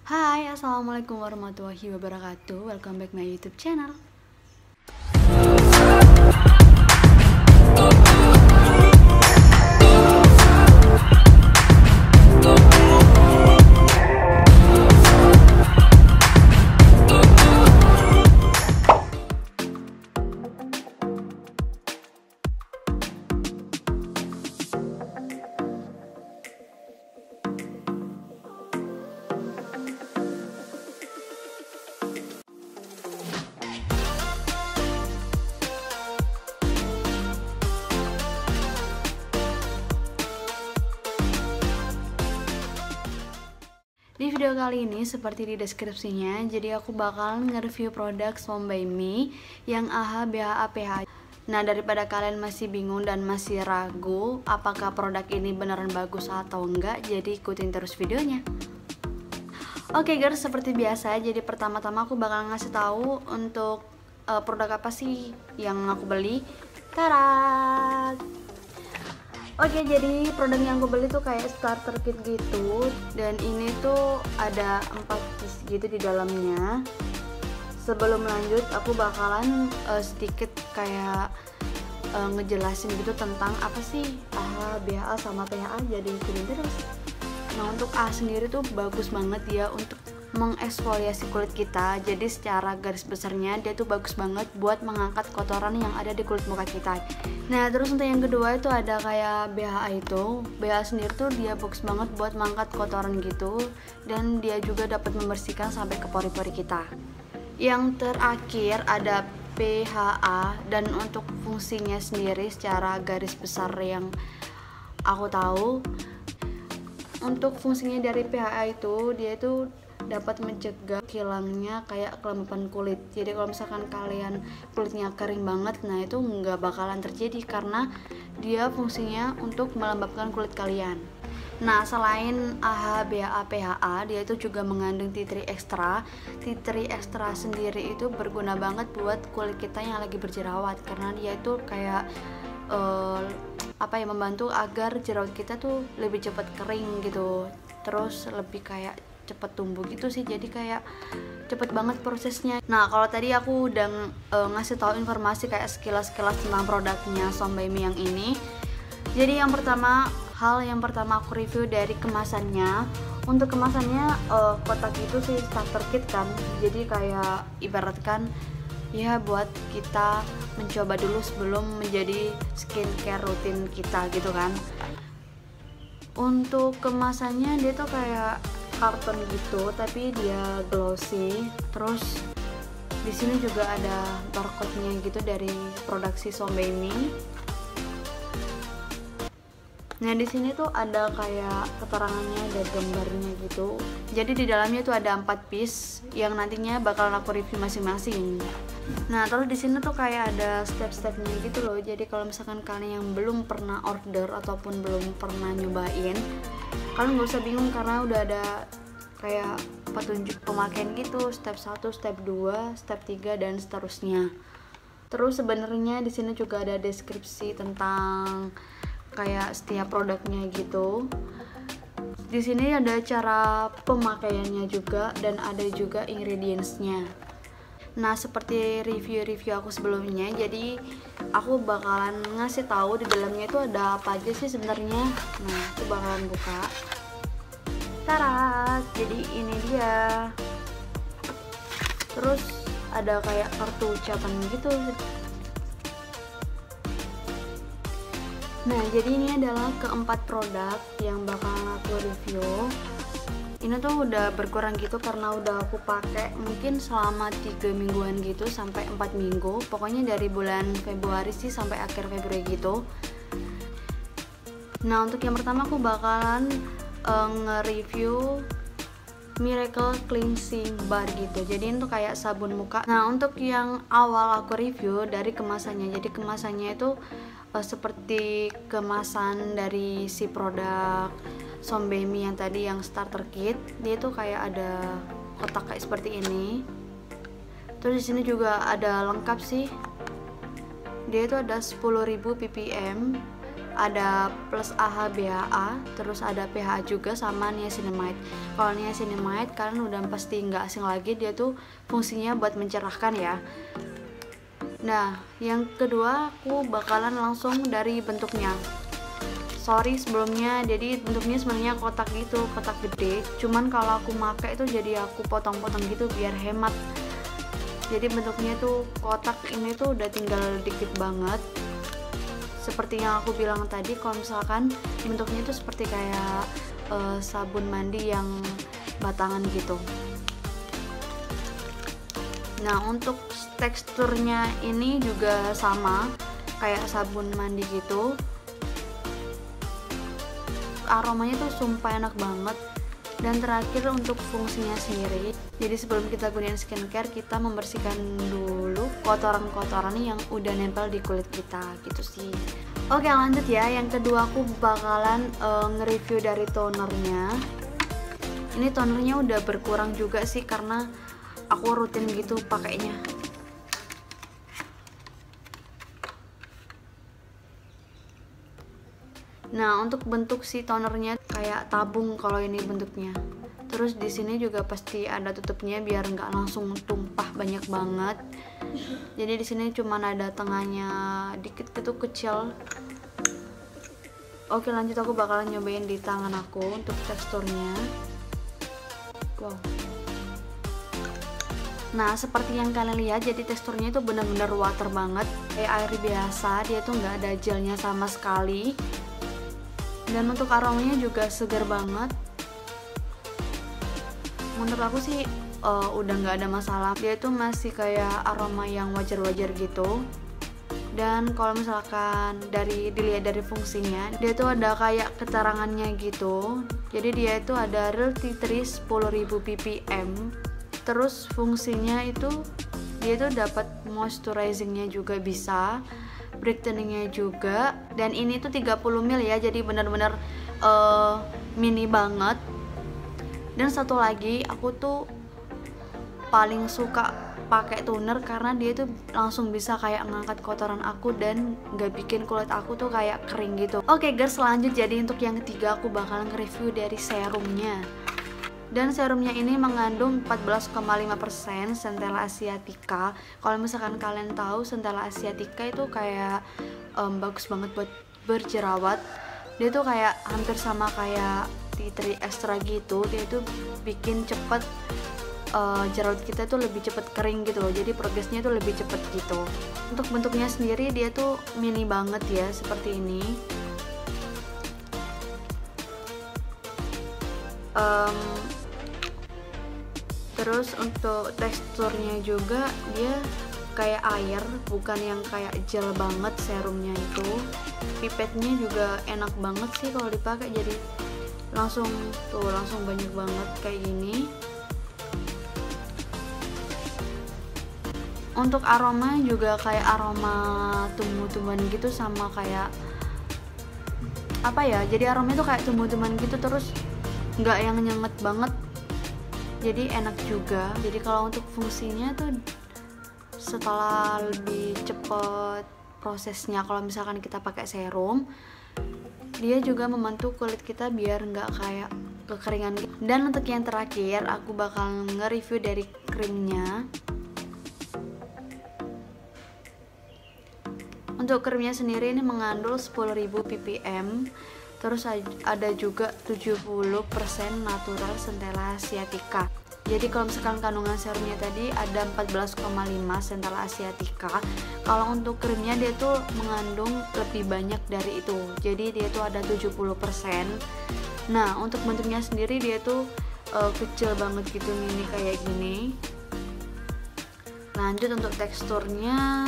Hai, assalamualaikum warahmatullahi wabarakatuh. Welcome back my YouTube channel. Di video kali ini seperti di deskripsinya, jadi aku bakalan nge-review produk Som by Me yang AHA BHA PHA. Nah, daripada kalian masih bingung dan masih ragu apakah produk ini beneran bagus atau enggak, jadi ikutin terus videonya. Oke guys, seperti biasa, jadi pertama-tama aku bakal ngasih tahu untuk produk apa sih yang aku beli. Tara. Oke, jadi produk yang aku beli tuh kayak starter kit gitu, dan ini tuh ada 4 piece gitu di dalamnya. Sebelum lanjut, aku bakalan sedikit kayak ngejelasin gitu tentang apa sih AHA, BHA sama PHA, jadi ikutin terus. Nah, untuk AHA sendiri tuh bagus banget ya untuk mengeksfoliasi kulit kita. Jadi secara garis besarnya dia tuh bagus banget buat mengangkat kotoran yang ada di kulit muka kita. Nah, terus untuk yang kedua itu ada kayak BHA itu. BHA sendiri tuh dia bagus banget buat mengangkat kotoran gitu, dan dia juga dapat membersihkan sampai ke pori-pori kita. Yang terakhir ada PHA, dan untuk fungsinya sendiri secara garis besar yang aku tahu, untuk fungsinya dari PHA itu dia itu dapat mencegah hilangnya kayak kelembapan kulit. Jadi kalau misalkan kalian kulitnya kering banget, nah itu nggak bakalan terjadi karena dia fungsinya untuk melembabkan kulit kalian. Nah, selain AHA BHA PHA, dia itu juga mengandung tea tree extra. Tea tree extra sendiri itu berguna banget buat kulit kita yang lagi berjerawat, karena dia itu kayak membantu agar jerawat kita tuh lebih cepat kering gitu, terus lebih kayak cepet tumbuh gitu sih, jadi kayak cepet banget prosesnya. Nah, kalau tadi aku udah ngasih tahu informasi kayak sekilas-sekilas tentang produknya Som by Me yang ini. Jadi hal yang pertama aku review dari kemasannya. Untuk kemasannya kotak itu sih starter kit kan, jadi kayak ibaratkan ya buat kita mencoba dulu sebelum menjadi skincare rutin kita gitu kan. Untuk kemasannya dia tuh kayak karton gitu, tapi dia glossy. Terus di sini juga ada barcode-nya gitu dari produksi Som by Me. Nah, di sini tuh ada kayak keterangannya, ada gambarnya gitu. Jadi di dalamnya tuh ada 4 piece yang nantinya bakalan aku review masing-masing. Nah, terus di sini tuh kayak ada step-stepnya gitu loh. Jadi kalau misalkan kalian yang belum pernah order ataupun belum pernah nyobain, kalian nggak usah bingung karena udah ada kayak petunjuk pemakaian gitu, step 1, step 2, step 3 dan seterusnya. Terus sebenarnya di sini juga ada deskripsi tentang kayak setiap produknya gitu. Di sini ada cara pemakaiannya juga dan ada juga ingredientsnya. Nah, seperti review aku sebelumnya, jadi aku bakalan ngasih tahu di dalamnya itu ada apa aja sih sebenarnya. Nah, aku bakalan buka. Tara, jadi ini dia. Terus ada kayak kartu ucapan gitu. Nah, jadi ini adalah keempat produk yang bakalan aku review. Ini tuh udah berkurang gitu karena udah aku pakai mungkin selama 3 mingguan gitu sampai 4 minggu. Pokoknya dari bulan Februari sih sampai akhir Februari gitu. Nah, untuk yang pertama aku bakalan nge-review Miracle Cleansing Bar gitu. Jadi itu kayak sabun muka. Nah, untuk yang awal aku review dari kemasannya. Jadi kemasannya itu seperti kemasan dari si produk Som by Me yang tadi yang starter kit. Dia itu kayak ada kotak kayak seperti ini. Terus di sini juga ada lengkap sih. Dia itu ada 10.000 ppm ada plus AHA BHA, terus ada PHA juga sama niacinamide. Kalau niacinamide kalian udah pasti nggak asing lagi, dia tuh fungsinya buat mencerahkan ya. Nah, yang kedua aku bakalan langsung dari bentuknya. Sorry sebelumnya, jadi bentuknya sebenarnya kotak gitu, kotak gede. Cuman kalau aku pakai itu jadi aku potong-potong gitu biar hemat. Jadi bentuknya tuh kotak ini tuh udah tinggal dikit banget. Seperti yang aku bilang tadi, kalau misalkan bentuknya itu seperti kayak sabun mandi yang batangan gitu. Nah, untuk teksturnya ini juga sama kayak sabun mandi gitu. Aromanya tuh sumpah enak banget. Dan terakhir untuk fungsinya sendiri, jadi sebelum kita gunain skincare, kita membersihkan dulu kotoran-kotoran yang udah nempel di kulit kita gitu sih. Oke, lanjut ya. Yang kedua aku bakalan nge-review dari tonernya. Ini tonernya udah berkurang juga sih karena aku rutin gitu pakainya. Nah, untuk bentuk si tonernya kayak tabung kalau ini bentuknya. Terus di sini juga pasti ada tutupnya biar nggak langsung tumpah banyak banget. Jadi di sini cuma ada tengahnya dikit gitu kecil. Oke, lanjut aku bakalan nyobain di tangan aku untuk teksturnya. Wow. Nah, seperti yang kalian lihat, jadi teksturnya itu benar-benar water banget, kayak air biasa. Dia tuh nggak ada gelnya sama sekali. Dan untuk aromanya juga segar banget. Menurut aku sih udah nggak ada masalah. Dia tuh masih kayak aroma yang wajar-wajar gitu. Dan kalau misalkan dilihat dari fungsinya, dia tuh ada kayak keterangannya gitu. Jadi dia itu ada Real Tea Tree 10.000 ppm. Terus fungsinya itu dia tuh dapat moisturizingnya juga bisa, brightening-nya juga, dan ini tuh 30 ml ya, jadi benar-benar mini banget. Dan satu lagi, aku tuh paling suka pakai toner karena dia tuh langsung bisa kayak ngangkat kotoran aku dan nggak bikin kulit aku tuh kayak kering gitu. Oke guys, lanjut. Jadi untuk yang ketiga aku bakalan nge-review dari serumnya. Dan serumnya ini mengandung 14,5% Centella asiatica. Kalau misalkan kalian tahu, Centella asiatica itu kayak bagus banget buat berjerawat. Dia tuh kayak hampir sama kayak tea tree extra gitu. Dia tuh bikin cepet jerawat kita tuh lebih cepet kering gitu loh. Jadi progresnya tuh lebih cepet gitu. Untuk bentuknya sendiri dia tuh mini banget ya, seperti ini. Terus untuk teksturnya juga dia kayak air, bukan yang kayak gel banget serumnya itu. Pipetnya juga enak banget sih kalau dipakai, jadi langsung banyak banget kayak gini. Untuk aroma juga kayak aroma tumbuh-tumbuhan gitu, sama kayak apa ya, jadi aromanya tuh kayak tumbuh-tumbuhan gitu, terus nggak yang nyenget banget, jadi enak juga. Jadi kalau untuk fungsinya tuh setelah lebih cepet prosesnya kalau misalkan kita pakai serum, dia juga membantu kulit kita biar nggak kayak kekeringan gitu. Dan untuk yang terakhir aku bakal nge-review dari krimnya. Untuk krimnya sendiri ini mengandung 10.000 ppm. Terus ada juga 70% natural Centella asiatica. Jadi kalau misalkan kandungan serumnya tadi ada 14,5 Centella asiatica. Kalau untuk krimnya dia tuh mengandung lebih banyak dari itu. Jadi dia tuh ada 70%. Nah, untuk bentuknya sendiri dia tuh kecil banget gitu, mini kayak gini. Lanjut untuk teksturnya,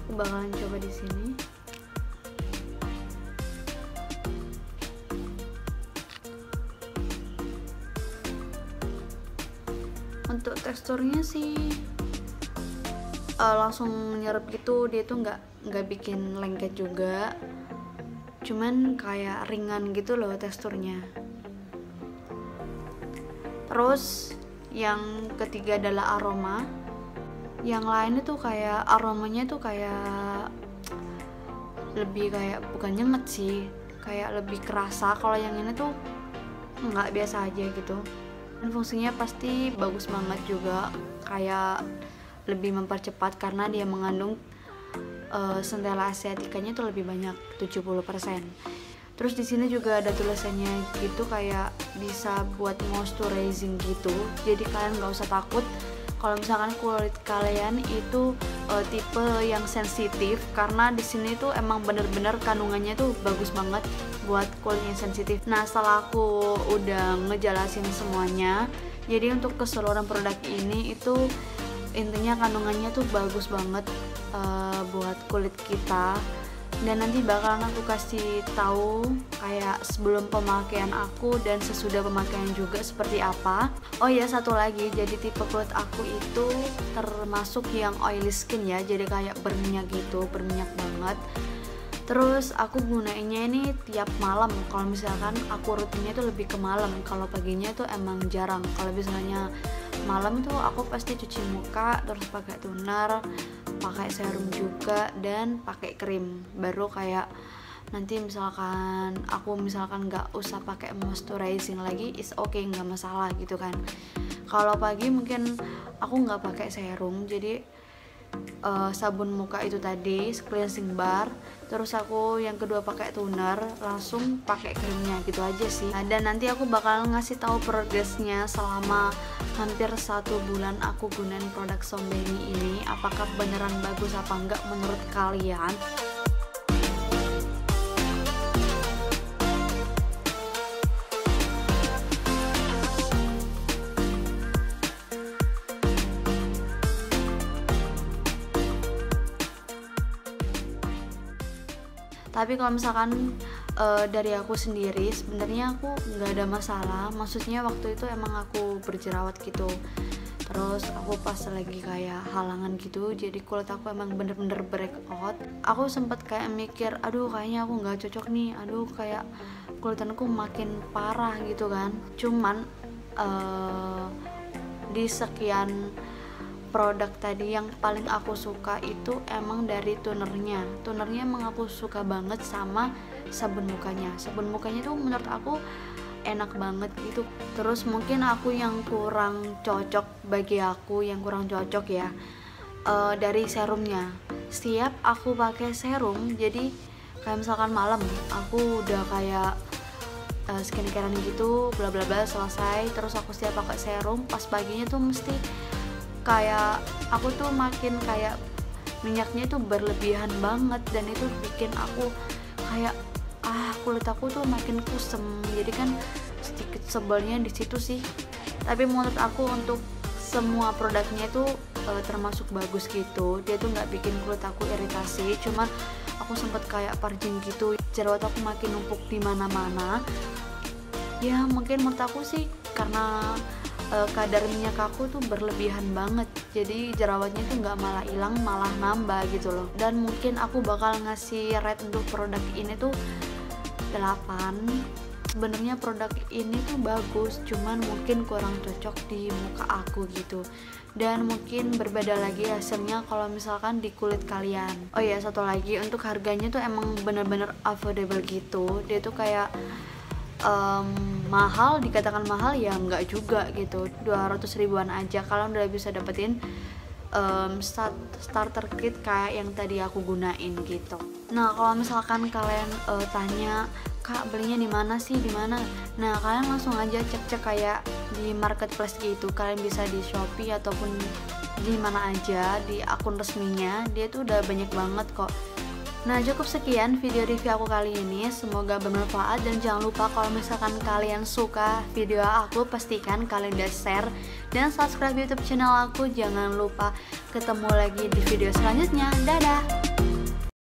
aku bakalan coba di sini. Untuk teksturnya sih langsung nyerap gitu, dia tuh nggak bikin lengket juga, cuman kayak ringan gitu loh teksturnya. Terus yang ketiga adalah aroma. Yang lain itu kayak aromanya tuh kayak lebih kayak bukan nyenget sih, kayak lebih kerasa. Kalau yang ini tuh nggak, biasa aja gitu. Dan fungsinya pasti bagus banget juga, kayak lebih mempercepat karena dia mengandung centella asiaticanya tuh lebih banyak, 70%. Terus di sini juga ada tulisannya gitu, kayak bisa buat moisturizing gitu. Jadi kalian nggak usah takut kalau misalkan kulit kalian itu tipe yang sensitif, karena di sini tuh emang bener-bener kandungannya tuh bagus banget buat kulit yang sensitif. Nah, setelah aku udah ngejelasin semuanya, jadi untuk keseluruhan produk ini itu intinya kandungannya tuh bagus banget buat kulit kita. Dan nanti bakalan aku kasih tahu kayak sebelum pemakaian aku dan sesudah pemakaian juga seperti apa. Oh ya, satu lagi, jadi tipe kulit aku itu termasuk yang oily skin ya, jadi kayak berminyak gitu, berminyak banget. Terus aku gunainnya ini tiap malam. Kalau misalkan aku rutinnya itu lebih ke malam, kalau paginya itu emang jarang. Kalau misalnya malam tuh aku pasti cuci muka, terus pakai toner, pakai serum juga, dan pakai krim. Baru kayak nanti misalkan aku nggak usah pakai moisturizing lagi, is okay, nggak masalah gitu kan. Kalau pagi mungkin aku nggak pakai serum, jadi sabun muka itu tadi, cleansing bar, terus aku yang kedua pakai toner, langsung pakai krimnya gitu aja sih. Nah, dan nanti aku bakal ngasih tahu progresnya selama hampir 1 bulan aku gunain produk Sombeni ini, apakah beneran bagus apa enggak menurut kalian. Tapi kalau misalkan dari aku sendiri, sebenarnya aku nggak ada masalah. Maksudnya waktu itu emang aku berjerawat gitu, terus aku pas lagi kayak halangan gitu, jadi kulit aku emang bener-bener breakout. Aku sempet kayak mikir, aduh kayaknya aku nggak cocok nih, aduh kayak kulitanku makin parah gitu kan. Cuman di sekian produk tadi yang paling aku suka itu emang dari tonernya emang aku suka banget, sama sabun mukanya tuh menurut aku enak banget gitu. Terus mungkin aku yang kurang cocok, bagi aku yang kurang cocok ya, dari serumnya. Setiap aku pakai serum, jadi kayak misalkan malam aku udah kayak skincarean gitu, bla bla bla, selesai, terus aku setiap pakai serum, pas paginya tuh mesti kayak aku tuh makin kayak minyaknya itu berlebihan banget, dan itu bikin aku kayak kulit aku tuh makin kusem. Jadi kan sedikit sebelnya di situ sih. Tapi menurut aku untuk semua produknya itu termasuk bagus gitu. Dia tuh nggak bikin kulit aku iritasi. Cuman aku sempet kayak purging gitu, jerawat aku makin numpuk di mana-mana. Ya mungkin menurut aku sih karena kadar minyak aku tuh berlebihan banget, jadi jerawatnya tuh nggak malah hilang, malah nambah gitu loh. Dan mungkin aku bakal ngasih rate untuk produk ini tuh 8. Sebenarnya produk ini tuh bagus, cuman mungkin kurang cocok di muka aku gitu, dan mungkin berbeda lagi hasilnya kalau misalkan di kulit kalian. Oh ya, satu lagi, untuk harganya tuh emang bener-bener affordable gitu. Dia tuh kayak mahal, dikatakan mahal ya enggak juga gitu, 200 ribuan aja kalian udah bisa dapetin starter kit kayak yang tadi aku gunain gitu. Nah, kalau misalkan kalian tanya, Kak belinya di mana sih, di mana? Nah, kalian langsung aja cek-cek kayak di marketplace gitu. Kalian bisa di Shopee ataupun di mana aja, di akun resminya. Dia tuh udah banyak banget kok. Nah, cukup sekian video review aku kali ini, semoga bermanfaat. Dan jangan lupa kalau misalkan kalian suka video aku, pastikan kalian udah share dan subscribe YouTube channel aku. Jangan lupa, ketemu lagi di video selanjutnya. Dadah.